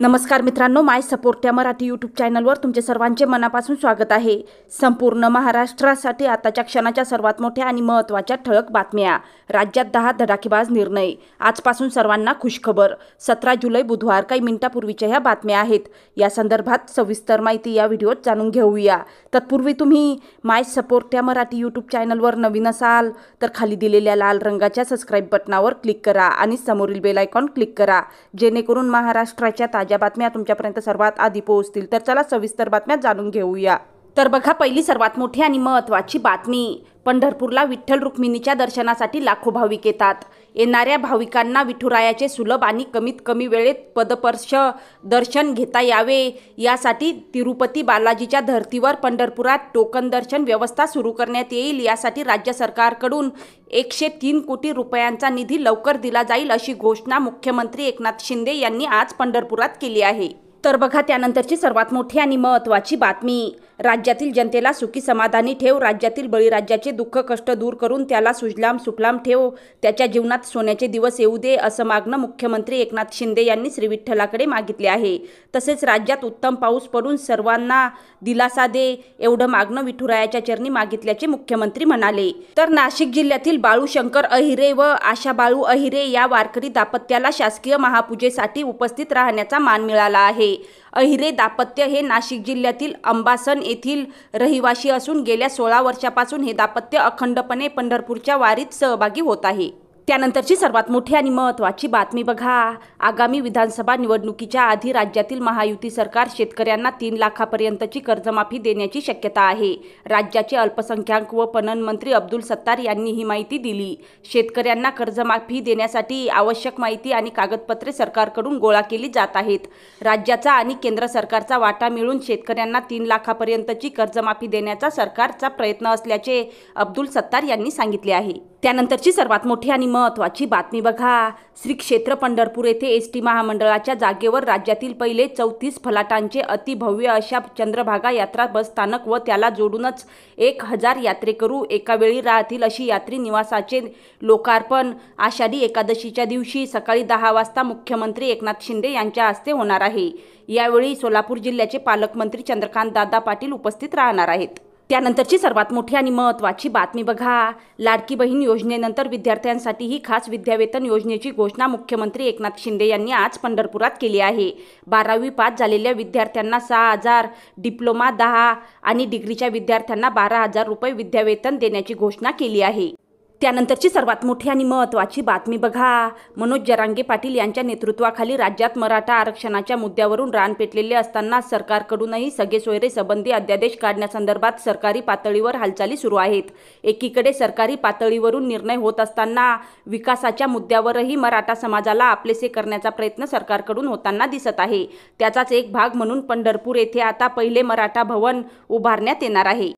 नमस्कार मित्रांनो, माय सपोर्ट या मराठी यूट्यूब चॅनलवर तुमचे सर्वांचे मनापासून स्वागत आहे। संपूर्ण महाराष्ट्रासाठी आताच्या क्षणाच्या सर्वात मोठ्या आणि महत्त्वाच्या ठळक बातम्या। राज्यात 10 धडाकेबाज निर्णय। आजपासून सर्वांना खुशखबर। 17 जुलै बुधवार काही मिनिटांपूर्वीच्या ह्या बातम्या आहेत। या संदर्भात सविस्तर माहिती या व्हिडिओत जाणून घेऊया। तत्पूर्वी तुम्ही माय सपोर्ट या मराठी यूट्यूब चॅनलवर नवीन असाल तर खाली दिलेल्या लाल रंगाच्या सबस्क्राइब बटनावर क्लिक करा आणि समोरील बेल आयकॉन क्लिक करा, जेणेकरून महाराष्ट्राच्या ताज्या बातम्या तुमच्यापर्यंत सर्वात आधी पोहोचतील। तर चला सविस्तर बातम्या जाणून घेऊया। तर बघा, पहिली सर्वात मोठी आणि महत्त्वाची बातमी। पंढरपूरला विठ्ठल रुक्मिणीच्या दर्शनासाठी लाखो भाविक येतात। येणाऱ्या भाविकांना विठुरायाचे सुलभ आणि कमीत कमी वेळेत पदस्पर्श दर्शन घेता यावे यासाठी तिरुपती बालाजीच्या धर्तीवर पंढरपुरात टोकन दर्शन व्यवस्था सुरू करण्यात येईल। यासाठी राज्य सरकारकडून 103 कोटी रुपयांचा निधी लवकर दिला जाईल, अशी घोषणा मुख्यमंत्री एकनाथ शिंदे यांनी आज पंढरपुरात केली आहे। तर बघा, त्यानंतरची सर्वात मोठी आणि महत्त्वाची बातमी। राज्यातील जनतेला सुखी समाधानी ठेव। राज्यातील बळीराजाचे दुःख कष्ट दूर करून त्याला सुजलाम सुफलाम ठेव। त्याच्या जीवनात सोन्याचे दिवस येऊ दे, असं मागणं मुख्यमंत्री एकनाथ शिंदे यांनी श्री विठ्ठलाकडे मागितले आहे। तसेच राज्यात उत्तम पाऊस पडून सर्वांना दिलासा दे, एवढं मागणं विठुरायाच्या चरणी मागितल्याचे मुख्यमंत्री म्हणाले। तर नाशिक जिल्ह्यातील बाळू शंकर अहिरे व आशा बाळू अहिरे या वारकरी दाम्पत्याला शासकीय महापूजेसाठी उपस्थित राहण्याचा मान मिळाला आहे। अहिरे दाम्पत्य हे नाशिक जिल्ह्यातील अंबासन येथील रहिवासी असून गेल्या 16 वर्षापासून हे दाम्पत्य अखंडपणे पंढरपूरच्या वारीत सहभागी होत आहे। त्यानंतरची सर्वात मोठी आणि महत्त्वाची बातमी बघा। आगामी विधानसभा निवडणुकीच्या आधी राज्यातील महायुती सरकार शेतकऱ्यांना 3 लाखापर्यंतची कर्जमाफी देण्याची शक्यता आहे। राज्याचे अल्पसंख्याक व पणन मंत्री अब्दुल सत्तार यांनी ही माहिती दिली। शेतकऱ्यांना कर्जमाफी देण्यासाठी आवश्यक माहिती आणि कागदपत्रे सरकारकडून गोळा केली जात आहेत। राज्याचा आणि केंद्र सरकारचा वाटा मिळून शेतकऱ्यांना 3 लाखापर्यंतची कर्जमाफी देण्याचा सरकारचा प्रयत्न असल्याचे अब्दुल सत्तार यांनी सांगितले आहे। त्यानंतरची सर्वात मोठी आणि महत्त्वाची बातमी बघा। श्री क्षेत्र पंढरपूर येथे एसटी महामंडळाच्या जागेवर राज्यातील पहिले 34 फलाटांचे अतिभव्य अशा चंद्रभागा यात्रा बस स्थानक व त्याला जोडूनच 1000 यात्रेकरू एका वेळी राहतील, अशी यात्री निवासाचे लोकार्पण आषाढी एकादशीच्या दिवशी सकाळी 10 वाजता मुख्यमंत्री एकनाथ शिंदे यांच्या हस्ते होणार आहे। यावेळी सोलापूर जिल्ह्याचे पालकमंत्री चंद्रकांत दादा पाटील उपस्थित राहणार आहेत। त्यानंतरची सर्वात मोठी आणि महत्त्वाची बातमी बघा। लाडकी बहीण योजनेनंतर विद्यार्थ्यांसाठीही खास विद्यावेतन योजनेची घोषणा मुख्यमंत्री एकनाथ शिंदे यांनी आज पंढरपुरात केली आहे। 12वी पास झालेल्या विद्यार्थ्यांना 6,000, डिप्लोमा 10 आणि डिग्रीच्या विद्यार्थ्यांना 12,000 रुपये विद्यावेतन देण्याची घोषणा केली आहे। त्यानंतरची सर्वात मोठी आणि महत्त्वाची बातमी बघा। मनोज जरांगे पाटील यांच्या नेतृत्वाखाली राज्यात मराठा आरक्षणाच्या मुद्द्यावरून रान पेटलेले असताना सरकारकडूनही सगळे सोयरे संबंधी अध्यादेश काढण्यासंदर्भात सरकारी पातळीवर हालचाली सुरू आहेत। एकीकडे सरकारी पातळीवरून निर्णय होत असताना विकासाच्या मुद्द्यावरही मराठा समाजाला आपलेसे करण्याचा प्रयत्न सरकारकडून होताना दिसत आहे। त्याचाच एक भाग म्हणून पंढरपूर येथे आता पहिले मराठा भवन उभारण्यात येणार आहे।